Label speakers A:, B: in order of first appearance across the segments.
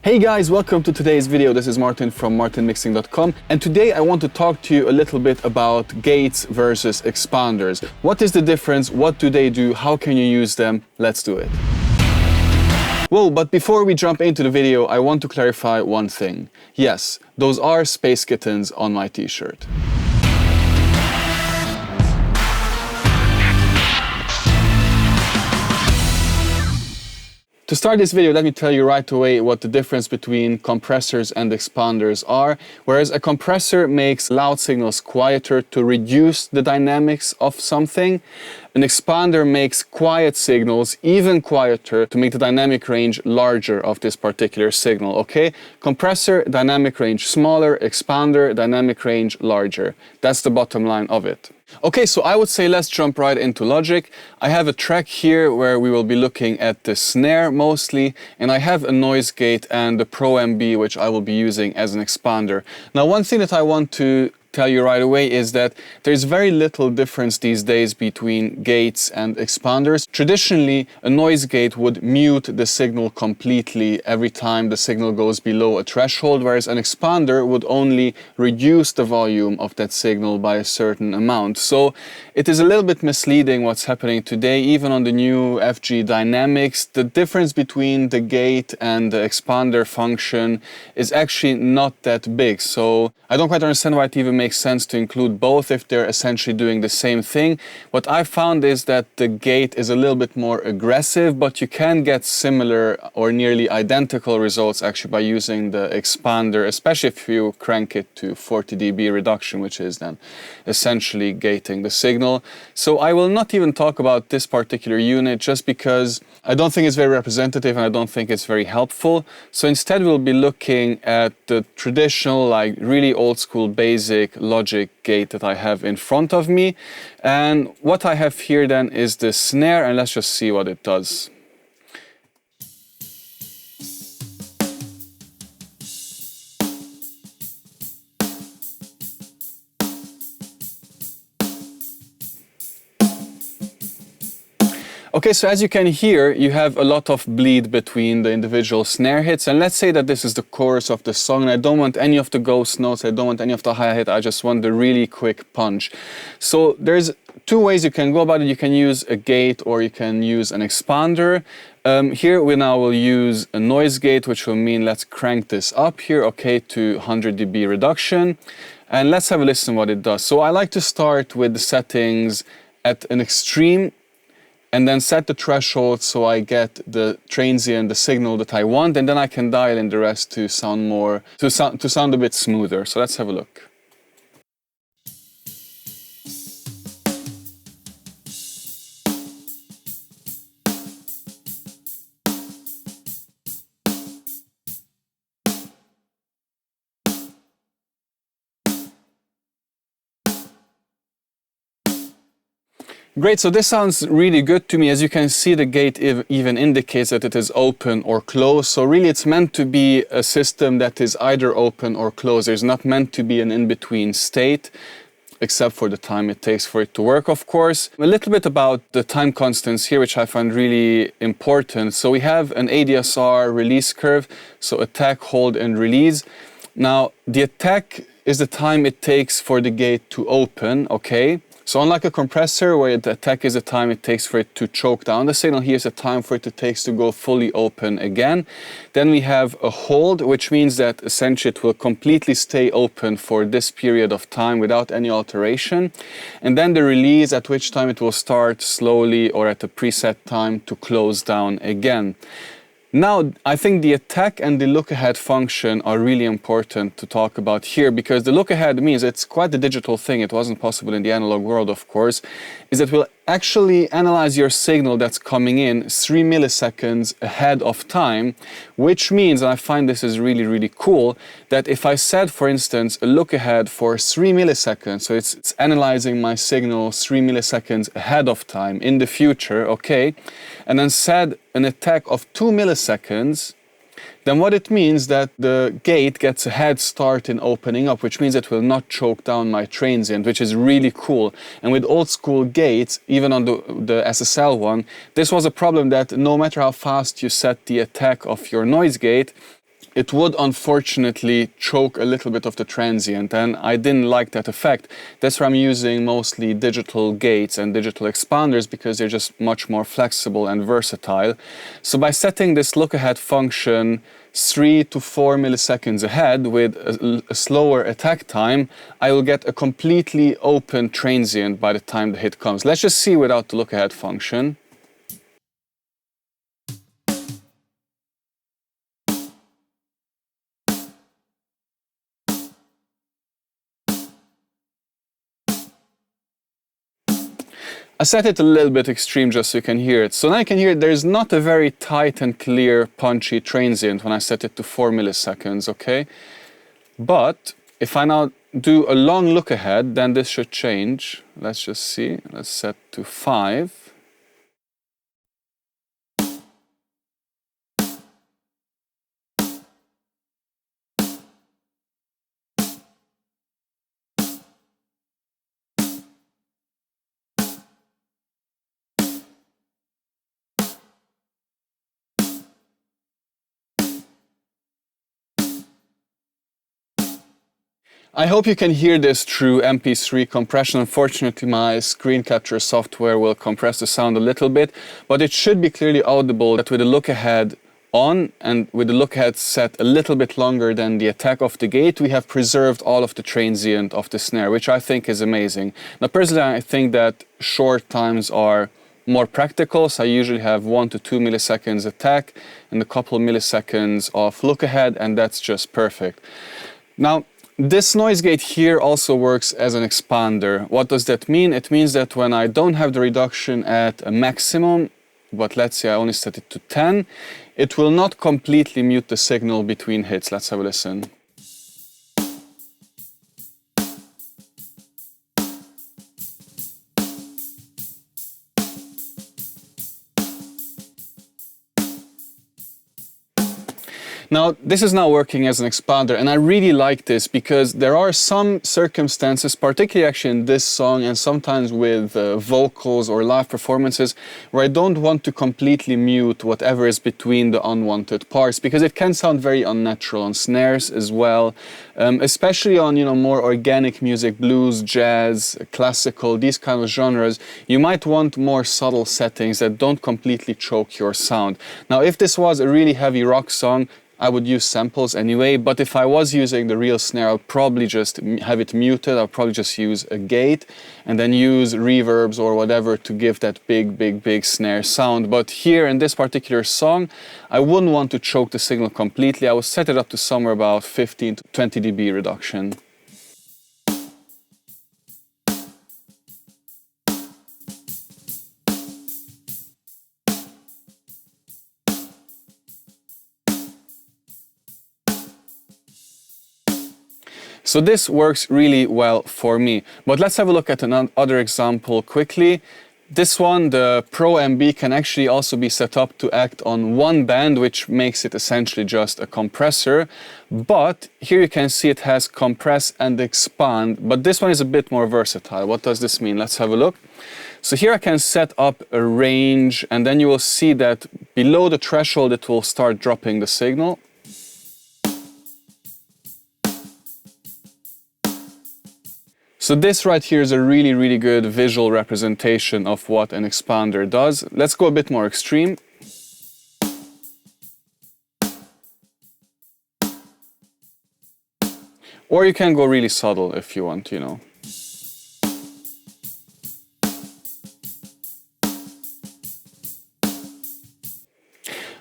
A: Hey guys, welcome to today's video. This is Martin from martinmixing.com, and today I want to talk to you a little bit about gates versus expanders. What is the difference? What do they do? How can you use them? Let's do it. Well, but before we jump into the video, I want to clarify one thing. Yes, those are Space Kittens on my t-shirt. To start this video, let me tell you right away what the difference between compressors and expanders are. Whereas a compressor makes loud signals quieter to reduce the dynamics of something, an expander makes quiet signals even quieter to make the dynamic range larger of this particular signal, okay? Compressor, dynamic range smaller, expander, dynamic range larger. That's the bottom line of it. Okay, so I would say let's jump right into logic. I have a track here where we will be looking at the snare mostly, and I have a noise gate and the Pro MB, which I will be using as an expander. Now, one thing that I want to tell you right away is that there's very little difference these days between gates and expanders. Traditionally, a noise gate would mute the signal completely every time the signal goes below a threshold, whereas an expander would only reduce the volume of that signal by a certain amount. So it is a little bit misleading what's happening today, even on the new FG dynamics. The difference between the gate and the expander function is actually not that big. So I don't quite understand why it even makes sense to include both if they're essentially doing the same thing. What I found is that the gate is a little bit more aggressive, but you can get similar or nearly identical results actually by using the expander, especially if you crank it to 40 dB reduction, which is then essentially gating the signal. So I will not even talk about this particular unit just because I don't think it's very representative and I don't think it's very helpful. So instead we'll be looking at the traditional, like really old school basic logic gate that I have in front of me. And what I have here then is the snare, and let's just see what it does. Okay, so as you can hear, you have a lot of bleed between the individual snare hits, and let's say that this is the chorus of the song, and I don't want any of the ghost notes, I don't want any of the hi-hat, I just want the really quick punch. So there's two ways you can go about it. You can use a gate or you can use an expander. Here we now will use a noise gate, which will mean let's crank this up here, okay, to 100 dB reduction, and let's have a listen what it does. So I like to start with the settings at an extreme, and then set the threshold so I get the transient, the signal that I want, and then I can dial in the rest to sound more, to sound a bit smoother. So let's have a look. Great, so this sounds really good to me. As you can see, the gate even indicates that it is open or closed. So really it's meant to be a system that is either open or closed. There's not meant to be an in-between state, except for the time it takes for it to work, of course. A little bit about the time constants here, which I find really important. So we have an ADSR release curve, so attack, hold, and release. Now, the attack is the time it takes for the gate to open, okay? So unlike a compressor where the attack is the time it takes for it to choke down the signal, here's the time for it takes to go fully open again. Then we have a hold, which means that essentially it will completely stay open for this period of time without any alteration. And then the release, at which time it will start slowly or at a preset time to close down again. Now, I think the attack and the lookahead function are really important to talk about here, because the lookahead means it's quite a digital thing. It wasn't possible in the analog world, of course, is that we'll actually analyze your signal that's coming in 3 milliseconds ahead of time, which means, and I find this is really, really cool, that if I set, for instance, a lookahead for 3 milliseconds, so it's analyzing my signal 3 milliseconds ahead of time in the future, okay, and then set an attack of 2 milliseconds, then what it means that the gate gets a head start in opening up, which means it will not choke down my transient, which is really cool. And with old school gates, even on the SSL one, this was a problem that no matter how fast you set the attack of your noise gate, it would unfortunately choke a little bit of the transient, and I didn't like that effect. That's why I'm using mostly digital gates and digital expanders, because they're just much more flexible and versatile. So by setting this look ahead function 3 to 4 milliseconds ahead with a slower attack time, I will get a completely open transient by the time the hit comes. Let's just see without the look ahead function. I set it a little bit extreme just so you can hear it. So now you can hear there's not a very tight and clear punchy transient when I set it to 4 milliseconds, okay? But if I now do a long look ahead, then this should change. Let's just see. Let's set to 5. I hope you can hear this through MP3 compression. Unfortunately, my screen capture software will compress the sound a little bit, but it should be clearly audible that with the look ahead on and with the look ahead set a little bit longer than the attack of the gate, we have preserved all of the transient of the snare, which I think is amazing. Now, personally, I think that short times are more practical, so I usually have 1 to 2 milliseconds attack and a couple of milliseconds of look ahead, and that's just perfect. Now, this noise gate here also works as an expander. What does that mean? It means that when I don't have the reduction at a maximum, but let's say I only set it to 10, it will not completely mute the signal between hits. Let's have a listen. Now, this is now working as an expander, and I really like this because there are some circumstances, particularly actually in this song and sometimes with vocals or live performances, where I don't want to completely mute whatever is between the unwanted parts, because it can sound very unnatural on snares as well, especially on, more organic music, blues, jazz, classical, these kind of genres. You might want more subtle settings that don't completely choke your sound. Now, if this was a really heavy rock song, I would use samples anyway, but if I was using the real snare, I'll probably just have it muted. I'll probably just use a gate and then use reverbs or whatever to give that big snare sound. But here in this particular song, I wouldn't want to choke the signal completely. I would set it up to somewhere about 15 to 20 dB reduction. So this works really well for me. But let's have a look at another example quickly. This one, the Pro MB, can actually also be set up to act on one band, which makes it essentially just a compressor. But here you can see it has compress and expand, but this one is a bit more versatile. What does this mean? Let's have a look. So here I can set up a range, and then you will see that below the threshold it will start dropping the signal. So this right here is a really good visual representation of what an expander does. Let's go a bit more extreme. Or you can go really subtle if you want,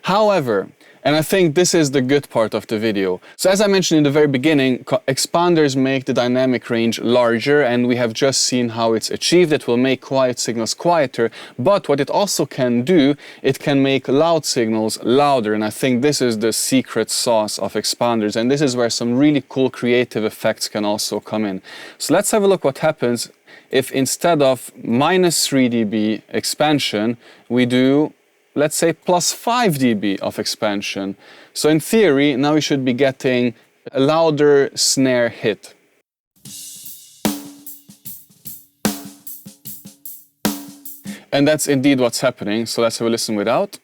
A: However, and I think this is the good part of the video. So as I mentioned in the very beginning, expanders make the dynamic range larger, and we have just seen how it's achieved. It will make quiet signals quieter, but what it also can do, it can make loud signals louder, and I think this is the secret sauce of expanders, and this is where some really cool creative effects can also come in. So let's have a look what happens if instead of -3 dB expansion, we do, let's say, +5 dB of expansion. So in theory, now we should be getting a louder snare hit. And that's indeed what's happening. So let's have a listen without.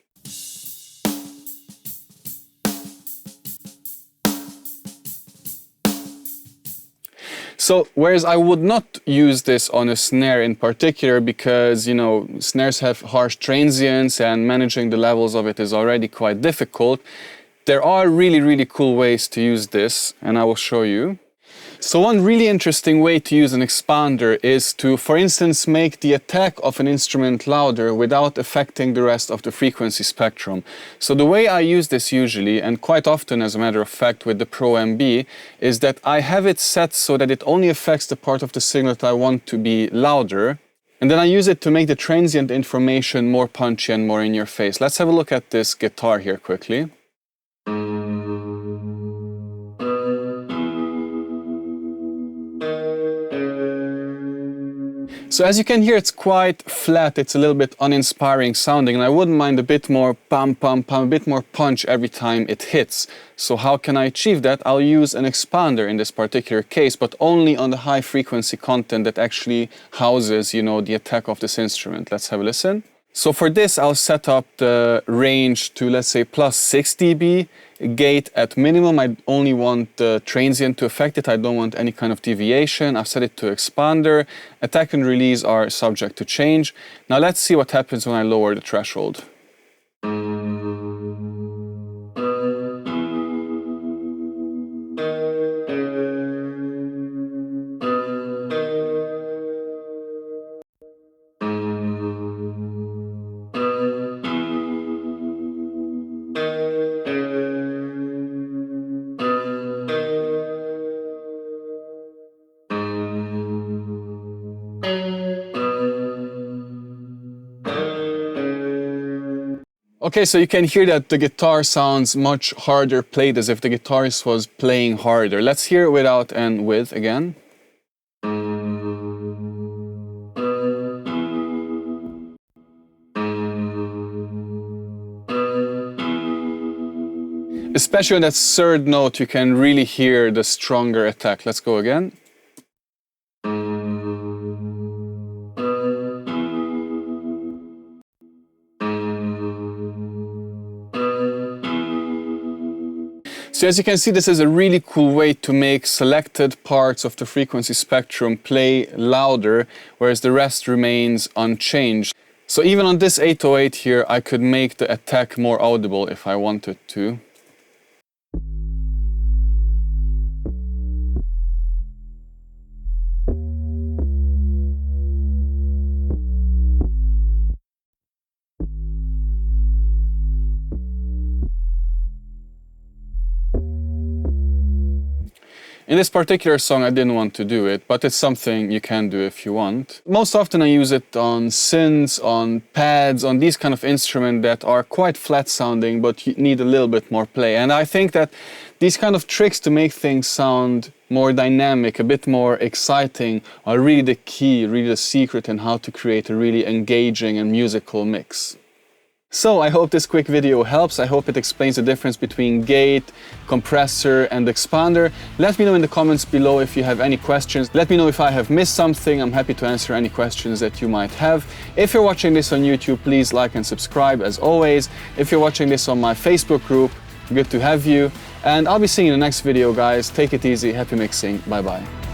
A: So, whereas I would not use this on a snare in particular because, you know, snares have harsh transients and managing the levels of it is already quite difficult, there are really cool ways to use this, and I will show you. So one really interesting way to use an expander is to, for instance, make the attack of an instrument louder without affecting the rest of the frequency spectrum. So the way I use this usually, and quite often as a matter of fact with the Pro MB, is that I have it set so that it only affects the part of the signal that I want to be louder, and then I use it to make the transient information more punchy and more in your face. Let's have a look at this guitar here quickly. So as you can hear, it's quite flat, it's a little bit uninspiring sounding, and I wouldn't mind a bit more pam pam pam, a bit more punch every time it hits. So how can I achieve that? I'll use an expander in this particular case, but only on the high frequency content that actually houses, you know, the attack of this instrument. Let's have a listen. So for this, I'll set up the range to, let's say, +6 dB, gate at minimum. I only want the transient to affect it. I don't want any kind of deviation. I've set it to expander. Attack and release are subject to change. Now let's see what happens when I lower the threshold. Okay, so you can hear that the guitar sounds much harder played, as if the guitarist was playing harder. Let's hear it without and with again. Especially on that third note, you can really hear the stronger attack. Let's go again. So as you can see, this is a really cool way to make selected parts of the frequency spectrum play louder, whereas the rest remains unchanged. So even on this 808 here, I could make the attack more audible if I wanted to. In this particular song, I didn't want to do it, but it's something you can do if you want. Most often I use it on synths, on pads, on these kind of instruments that are quite flat sounding, but you need a little bit more play. And I think that these kind of tricks to make things sound more dynamic, a bit more exciting, are really the key, really the secret in how to create a really engaging and musical mix. So I hope this quick video helps. I hope it explains the difference between gate, compressor and expander. Let me know in the comments below if you have any questions. Let me know if I have missed something. I'm happy to answer any questions that you might have. If you're watching this on YouTube, please like and subscribe as always. If you're watching this on my Facebook group, good to have you. And I'll be seeing you in the next video, guys. Take it easy. Happy mixing. Bye bye.